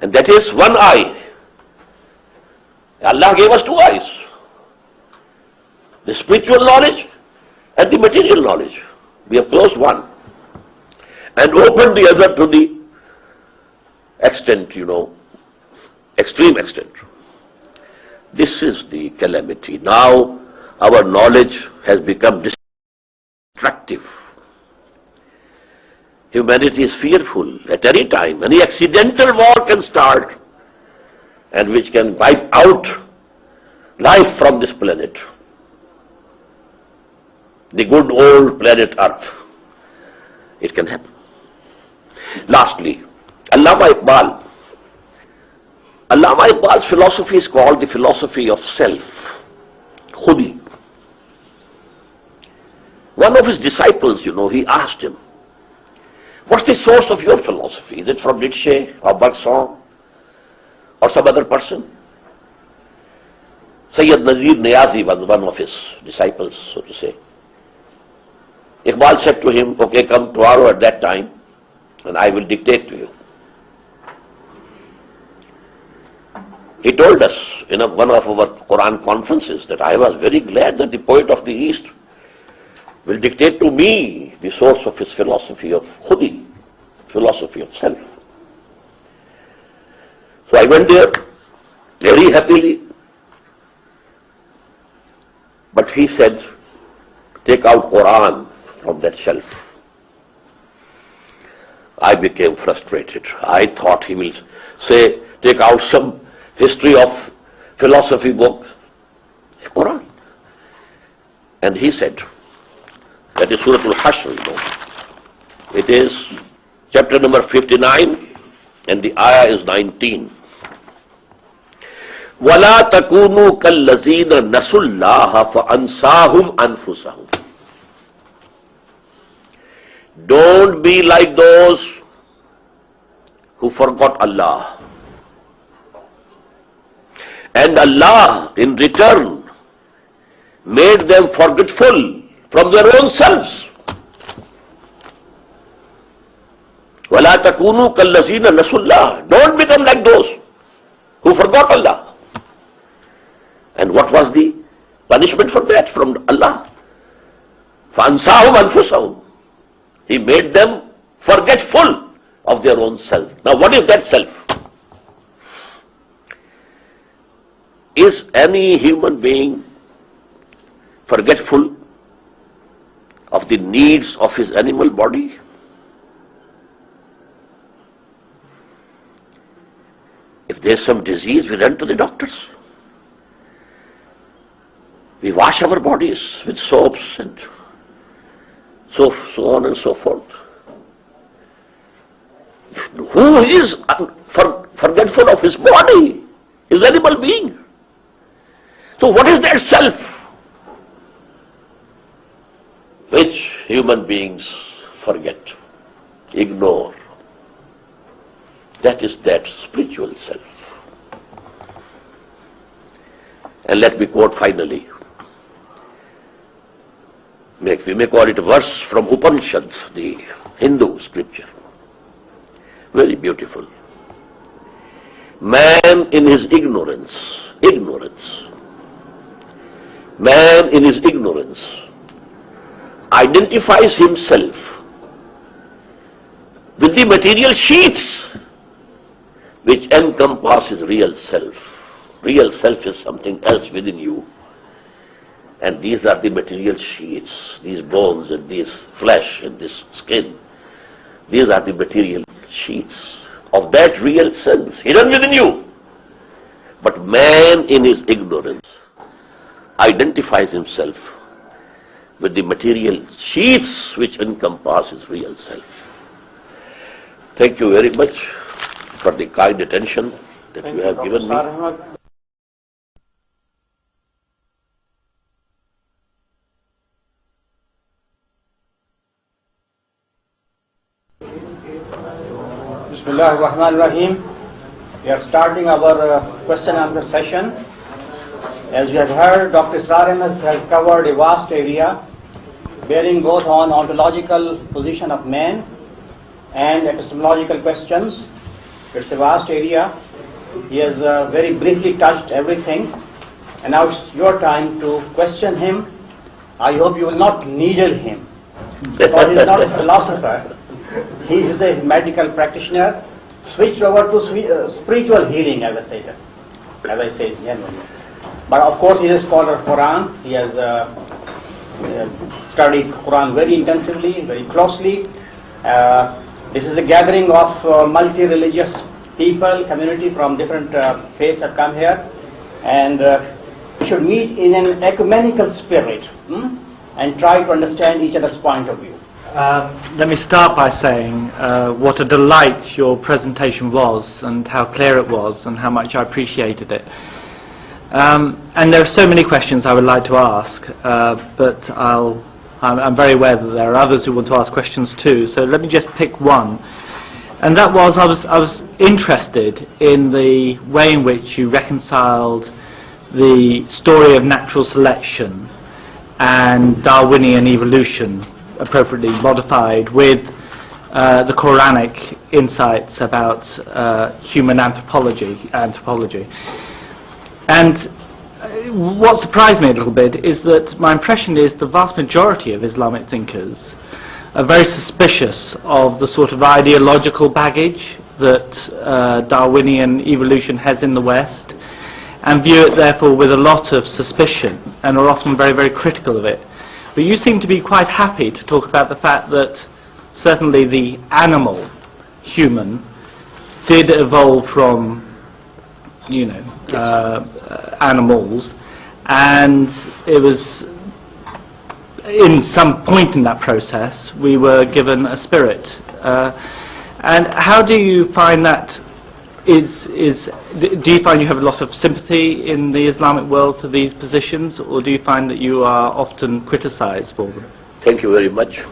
And that is one eye. Allah gave us two eyes. The spiritual knowledge and the material knowledge. We have closed one and opened the other to the extent, extreme extent. This is the calamity. Now our knowledge has become destructive. Humanity is fearful at any time. Any accidental war can start and which can wipe out life from this planet. The good old planet Earth. It can happen. Lastly, Allama Iqbal's philosophy is called the philosophy of self, khudi. One of his disciples, he asked him, what's the source of your philosophy? Is it from Nietzsche or Bergson or some other person? Sayyid Nazir Niazi was one of his disciples, so to say. Iqbal said to him, okay, come tomorrow at that time and I will dictate to you. He told us in one of our Quran conferences that I was very glad that the poet of the East will dictate to me the source of his philosophy of khudi, philosophy of self. So I went there very happily. But he said, take out Quran from that shelf. I became frustrated. I thought he will say, take out some history of philosophy book, Quran. And he said, that is Surah Al-Hashr, It is chapter number 59 and the ayah is 19. وَلَا تَكُونُوا كَالَّذِينَ نَسُوا اللَّهَ فَأَنْسَاهُمْ أَنفُسَهُمْ. Don't be like those who forgot Allah. And Allah, in return, made them forgetful from their own selves. وَلَا تَكُونُوا كَالَّذِينَ نَسُوا اللَّهَ. Don't become like those who forgot Allah. And what was the punishment for that from Allah? فَأَنْسَاهُمْ أَنفُسَهُمْ. He made them forgetful of their own self. Now what is that self? Is any human being forgetful of the needs of his animal body? If there's some disease, we run to the doctors. We wash our bodies with soaps and so on and so forth. Who is forgetful of his body? His animal being. So what is that self which human beings forget, ignore? That is that spiritual self. And let me quote finally. We may call it a verse from Upanishad, the Hindu scripture. Very beautiful. Man in his ignorance, man in his ignorance identifies himself with the material sheets which encompass his real self. Real self is something else within you. And these are the material sheets, these bones and this flesh and this skin. These are the material sheets of that real sense hidden within you. But man in his ignorance identifies himself with the material sheets which encompass his real self. Thank you very much for the kind attention that you have given me. Israr Ahmad. We are starting our question and answer session. As we have heard, Dr. Israr Ahmad has covered a vast area bearing both on ontological position of man and epistemological questions. It's a vast area. He has very briefly touched everything. And now it's your time to question him. I hope you will not needle him, because he's not a philosopher. He is a medical practitioner, switched over to spiritual healing, as I say generally. But of course, he is a scholar of Quran. He has studied Quran very intensively, very closely. This is a gathering of multi-religious people, community from different faiths have come here, and we should meet in an ecumenical spirit and try to understand each other's point of view. Let me start by saying what a delight your presentation was, and how clear it was, and how much I appreciated it. And there are so many questions I would like to ask, but I'm very aware that there are others who want to ask questions too, so let me just pick one. And that was, I was interested in the way in which you reconciled the story of natural selection and Darwinian evolution, appropriately modified, with the Quranic insights about human anthropology. And what surprised me a little bit is that my impression is the vast majority of Islamic thinkers are very suspicious of the sort of ideological baggage that Darwinian evolution has in the West, and view it therefore with a lot of suspicion, and are often very, very critical of it. But you seem to be quite happy to talk about the fact that certainly the animal, human, did evolve from, animals, and it was in some point in that process we were given a spirit. And how do you find that do you find you have a lot of sympathy in the Islamic world for these positions, or do you find that you are often criticized for them? Thank you very much.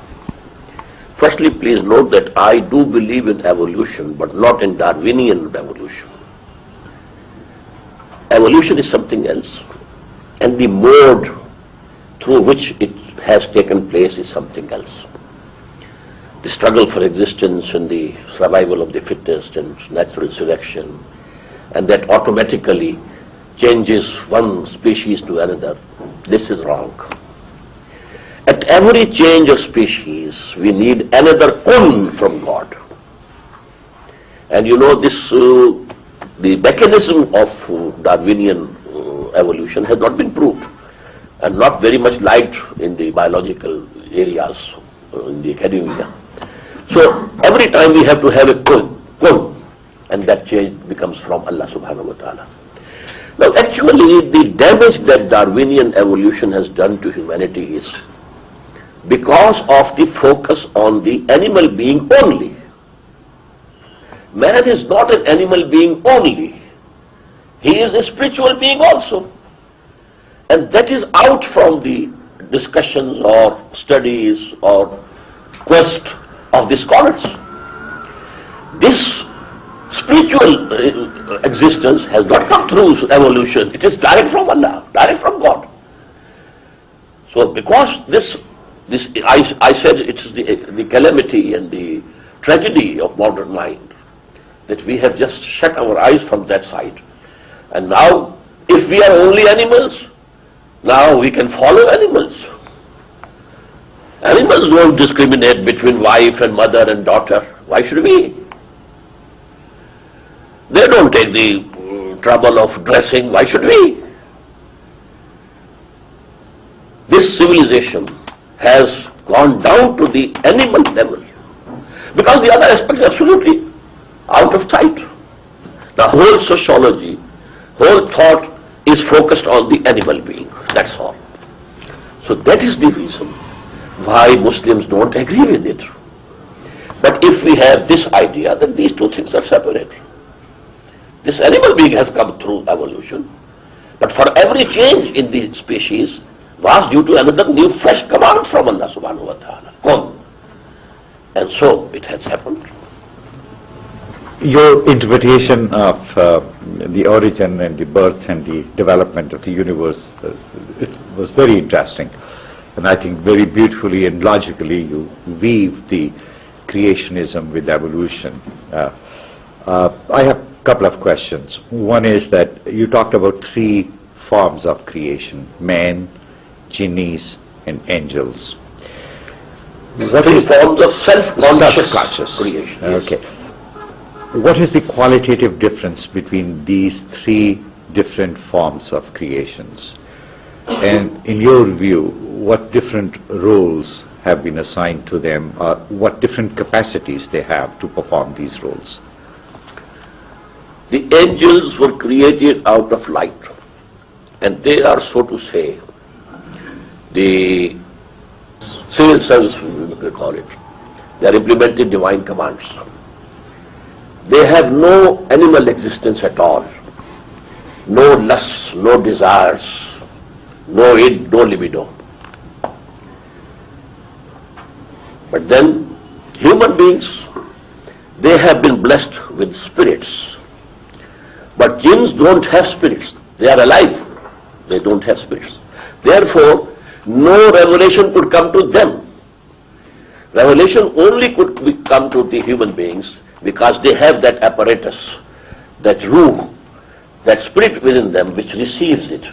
Firstly, please note that I do believe in evolution, but not in Darwinian evolution. Evolution is something else, and the mode through which it has taken place is something else. The struggle for existence and the survival of the fittest and natural selection, and that automatically changes one species to another, this is wrong. At every change of species, we need another kun from God. And this, the mechanism of Darwinian evolution has not been proved, and not very much liked in the biological areas, in the academia. So every time we have to have a kun, and that change becomes from Allah subhanahu wa ta'ala. Now actually the damage that Darwinian evolution has done to humanity is because of the focus on the animal being only. Man is not an animal being only. He is a spiritual being also. And that is out from the discussions or studies or quest of the scholars. This spiritual existence has not come through evolution. It is direct from Allah, direct from God. So because this I said it is the calamity and the tragedy of modern mind, that we have just shut our eyes from that side. And now, if we are only animals, now we can follow animals. Animals don't discriminate between wife and mother and daughter. Why should we? They don't take the trouble of dressing. Why should we? This civilization has gone down to the animal level, because the other aspects are absolutely out of sight. The whole sociology, whole thought is focused on the animal being. That's all. So that is the reason why Muslims don't agree with it. But if we have this idea, then these two things are separate. This animal being has come through evolution, but for every change in the species was due to another new fresh command from Allah subhanahu wa ta'ala. Kun. And so it has happened. Your interpretation of the origin and the birth and the development of the universe, it was very interesting. And I think very beautifully and logically you weave the creationism with evolution. I have a couple of questions. One is that you talked about three forms of creation: man, jinnis, and angels. What Three is forms of self-conscious self-conscious creation. Yes. Okay. What is the qualitative difference between these three different forms of creations? And in your view, what different roles have been assigned to them, or what different capacities they have to perform these roles? The angels were created out of light, and they are, so to say, the civil service, we call it. They are implementing divine commands. They have no animal existence at all, no lusts, no desires, no id, no libido. But then, human beings, they have been blessed with spirits. But jinns don't have spirits. They are alive. They don't have spirits. Therefore, no revelation could come to them. Revelation only could come to the human beings because they have that apparatus, that ruh, that spirit within them which receives it.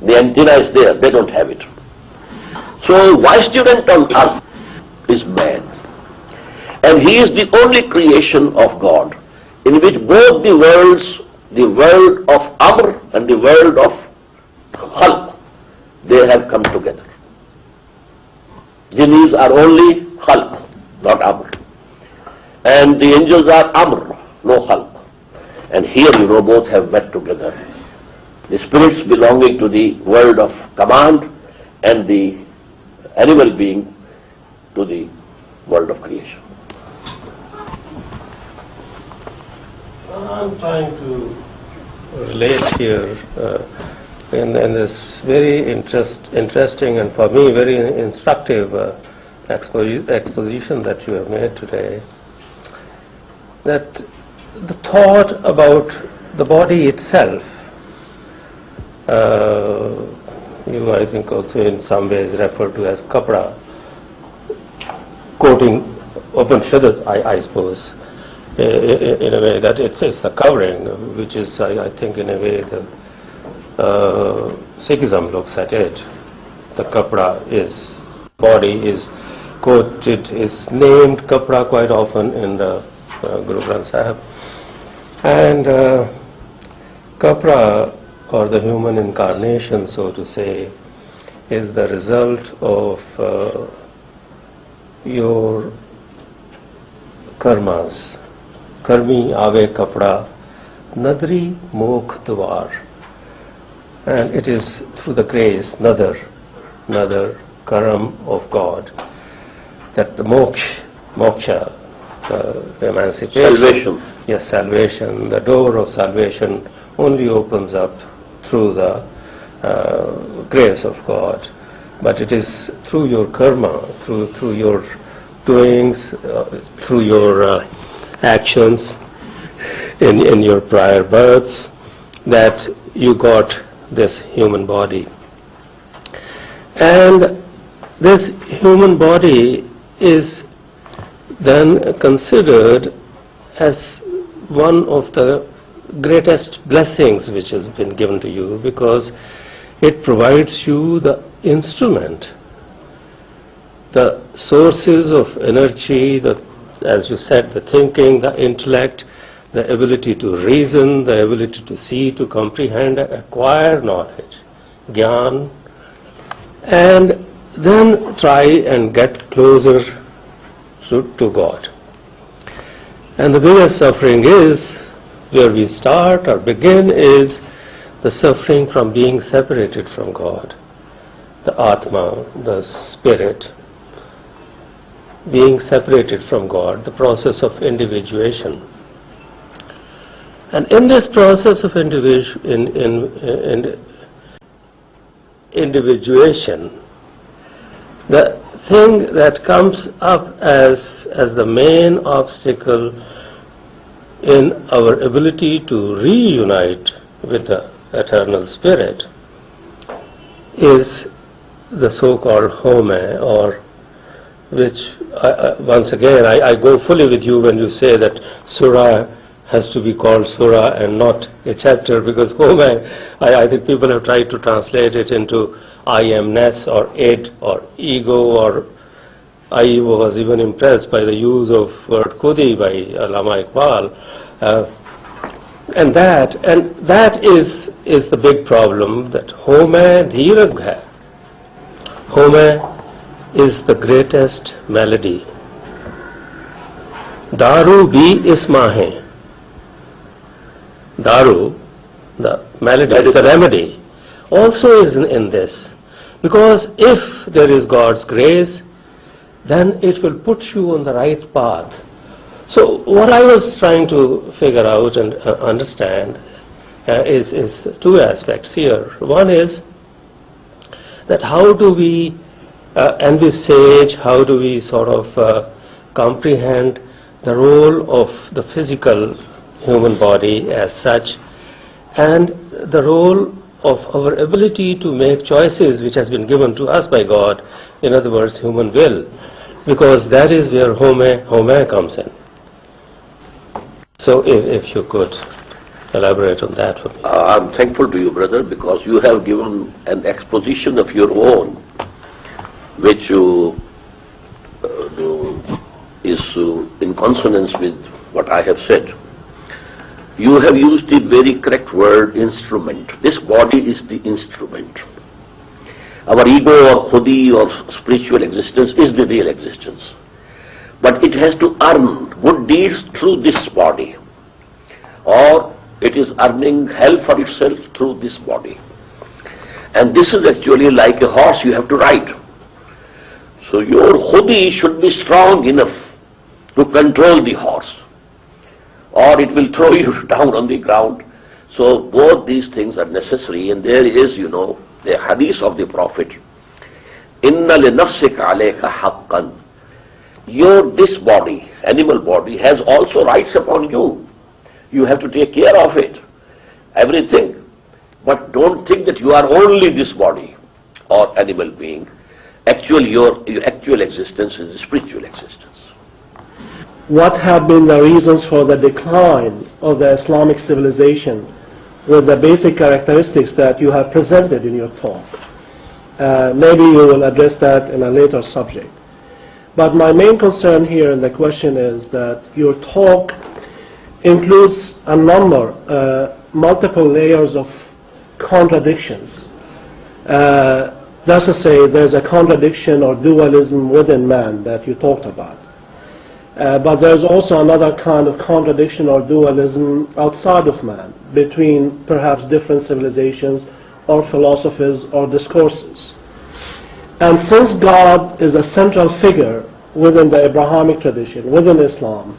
The antenna is there, they don't have it. So vicegerent on earth is man. And he is the only creation of God in which both the worlds, the world of Amr and the world of Khalq, they have come together. Jinnis are only Khalq, not Amr. And the angels are Amr, no Khalq. And here, both have met together. The spirits belonging to the world of command and the animal being to the world of creation. I'm trying to relate here in this very interesting and for me very instructive exposition that you have made today, that the thought about the body itself, you I think also in some ways refer to as kapra, quoting Upanishad, I suppose, in a way that it's a covering, which is I think in a way the Sikhism looks at it. The kapra is, body is quoted, is named kapra quite often in the Guru Granth Sahib. And kapra, or the human incarnation, so to say, is the result of your karmas. Karmi ave kapra, nadri mokh dwar. And it is through the grace, nadar, karam of God, that the moksha, emancipation, Salvation. Yes, salvation. The door of salvation only opens up through the grace of God. But it is through your karma, through your doings, through your actions in your prior births, that you got this human body. And this human body is then considered as one of the greatest blessings which has been given to you, because it provides you the instrument, the sources of energy, as you said, the thinking, the intellect, the ability to reason, the ability to see, to comprehend, acquire knowledge, jnana, and then try and get closer to God. And the biggest suffering is, where we start or begin, is the suffering from being separated from God, the Atma, the spirit, being separated from God, the process of individuation. And in this process of individuation, the thing that comes up as the main obstacle in our ability to reunite with the eternal spirit is the so-called home, or which, once again, I go fully with you when you say that Surah has to be called surah and not a chapter, because Home, I think people have tried to translate it into I amness or id or ego, or I was even impressed by the use of word khudi by Allama Iqbal. And that is the big problem, that Home dheerag hai. Home is the greatest melody. Daru bhi isma hai. Daru, the melody, the remedy, also is in this. Because if there is God's grace, then it will put you on the right path. So what I was trying to figure out and understand is two aspects here. One is that how do we envisage, how do we sort of comprehend the role of the physical human body as such, and the role of our ability to make choices which has been given to us by God, in other words, human will, because that is where Home comes in. So if you could elaborate on that for me. I'm thankful to you, brother, because you have given an exposition of your own, which is in consonance with what I have said. You have used the very correct word, instrument. This body is the instrument. Our ego or khudi or spiritual existence is the real existence. But it has to earn good deeds through this body, or it is earning hell for itself through this body. And this is actually like a horse you have to ride. So your khudi should be strong enough to control the horse, or it will throw you down on the ground. So both these things are necessary, and there is, the hadith of the Prophet, Inna li nafsika alayka haqqan. This body, animal body, has also rights upon you. You have to take care of it, everything. But don't think that you are only this body or animal being. Actually, your actual existence is a spiritual existence. What have been the reasons for the decline of the Islamic civilization with the basic characteristics that you have presented in your talk? Maybe you will address that in a later subject. But my main concern here in the question is that your talk includes a number, multiple layers of contradictions. That's to say, there's a contradiction or dualism within man that you talked about. But there's also another kind of contradiction or dualism outside of man, between perhaps different civilizations or philosophies or discourses. And since God is a central figure within the Abrahamic tradition, within Islam,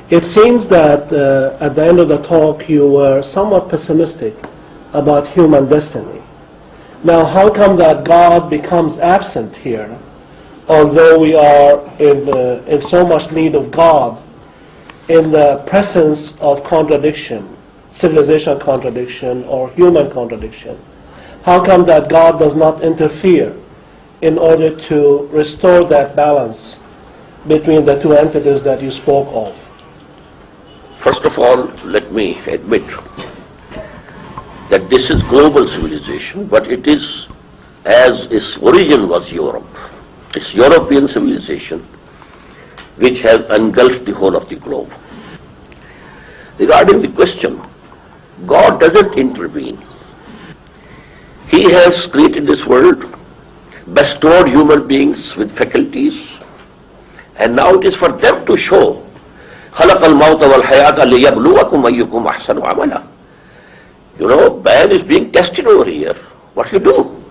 it seems that at the end of the talk you were somewhat pessimistic about human destiny. Now, how come that God becomes absent here, although we are in so much need of God, in the presence of contradiction, civilizational contradiction or human contradiction? How come that God does not interfere in order to restore that balance between the two entities that you spoke of? First of all, let me admit that this is global civilization, but it is, as its origin was Europe. It's European civilization which has engulfed the whole of the globe. Regarding the question, God doesn't intervene. He has created this world, bestowed human beings with faculties, and now it is for them to show خَلَقَ الْمَوْتَ وَالْحَيَاةَ لِيَبْلُوَكُمْ أَيُّكُمْ أَحْسَنُ عَمَلًا. Man is being tested over here. What you do?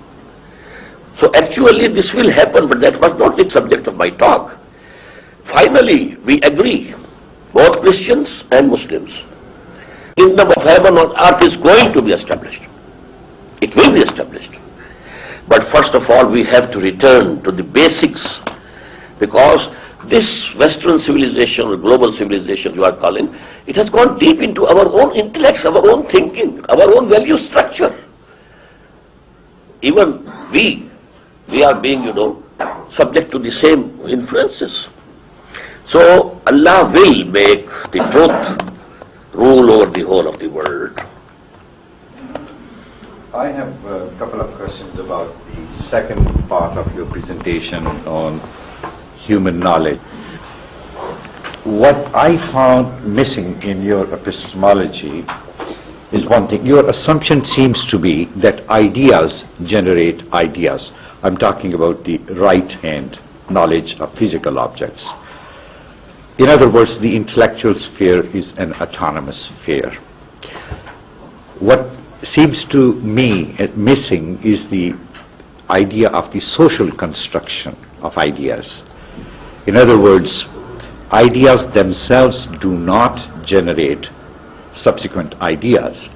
So actually this will happen, but that was not the subject of my talk. Finally, we agree, both Christians and Muslims, kingdom of heaven on earth is going to be established. It will be established. But first of all, we have to return to the basics, because this Western civilization or global civilization you are calling, it has gone deep into our own intellects, our own thinking, our own value structure. Even we are being, subject to the same influences. So Allah will make the truth rule over the whole of the world. I have a couple of questions about the second part of your presentation on human knowledge. What I found missing in your epistemology is one thing. Your assumption seems to be that ideas generate ideas. I'm talking about the right-hand knowledge of physical objects. In other words, the intellectual sphere is an autonomous sphere. What seems to me missing is the idea of the social construction of ideas. In other words, ideas themselves do not generate subsequent ideas,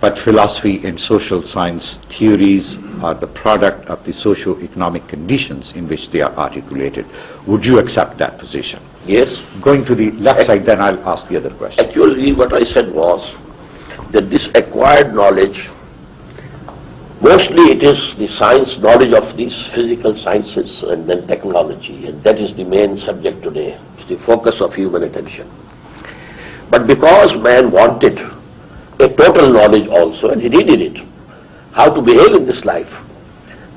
but philosophy and social science theories are the product of the socio-economic conditions in which they are articulated. Would you accept that position? Yes. Going to the left side, then I'll ask the other question. Actually, what I said was that this acquired knowledge, mostly it is the science knowledge of these physical sciences and then technology, and that is the main subject today. It's the focus of human attention. But because man wanted a total knowledge also, and he needed it, how to behave in this life,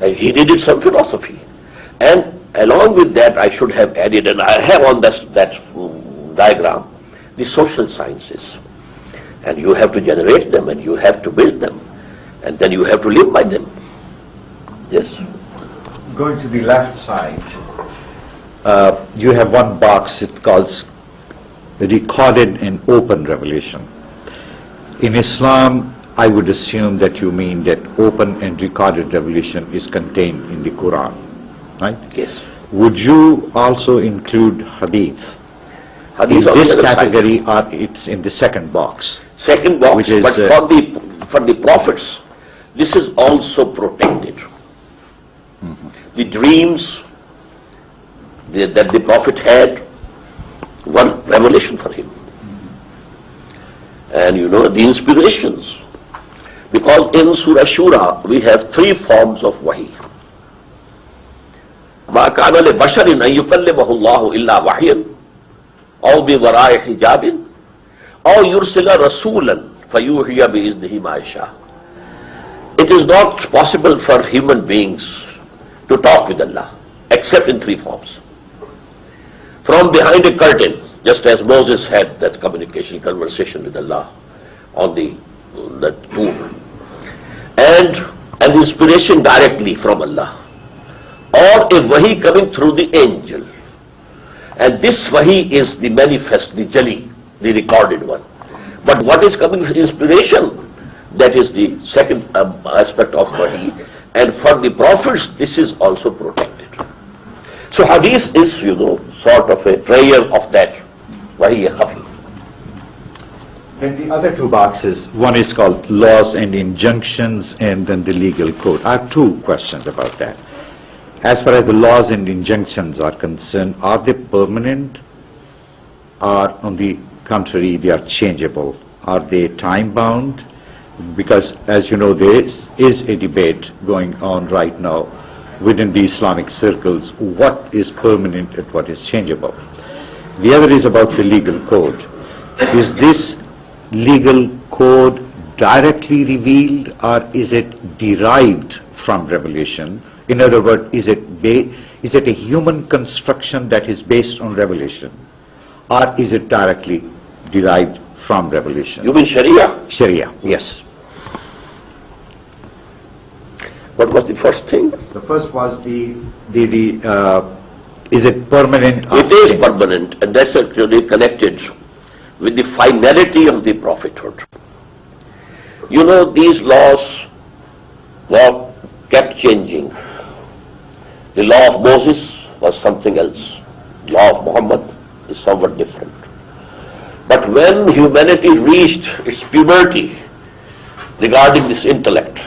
and he needed some philosophy. And along with that, I should have added, and I have on that diagram, the social sciences. And you have to generate them, and you have to build them, and then you have to live by them. Yes? Going to the left side, you have one box, it calls recorded and open revelation. In Islam, I would assume that you mean that open and recorded revelation is contained in the Quran, right? Yes. Would you also include hadith? Hadith In on this the other category, side. or it's in the second box? Second box, Which is, but for the prophets, this is also protected. The dreams that the prophet had, one revelation for him. And you know, the inspirations. Because in Surah Shura, we have three forms of wahi. مَا كَانَ لِبَشَرٍ أَن يُكَلِّمَهُ اللَّهُ إِلَّا وَحْيًا أَوْ بِوَرَاءِ حِجَابٍ أَوْ يُرْسِلَ رَسُولًا فَيُوحِيَ بِإِذْنِهِ مَا يَشَاءُ. It is not possible for human beings to talk with Allah, except in three forms. From behind a curtain, just as Moses had that conversation with Allah on that tomb, and an inspiration directly from Allah, or a wahi coming through the angel. And this wahi is the manifest, the jali, the recorded one. But what is coming from inspiration, that is the second aspect of wahi. And for the prophets, this is also protected. So hadith is, sort of a trayer of that wahi khafi. Then the other two boxes, one is called laws and injunctions, and then the legal code. I have two questions about that. As far as the laws and injunctions are concerned, are they permanent, or on the contrary, they are changeable? Are they time-bound? Because, as you know, there is a debate going on right now within the Islamic circles, what is permanent and what is changeable. The other is about the legal code. Is this legal code directly revealed, or is it derived from revelation? In other words, is it a human construction that is based on revelation, or is it directly derived from revelation? You mean Sharia? Sharia, yes. What was the first thing? The first was is it permanent? It is permanent, and that's actually connected with the finality of the prophethood. These laws were kept changing. The law of Moses was something else. The law of Muhammad is somewhat different. But when humanity reached its puberty regarding this intellect,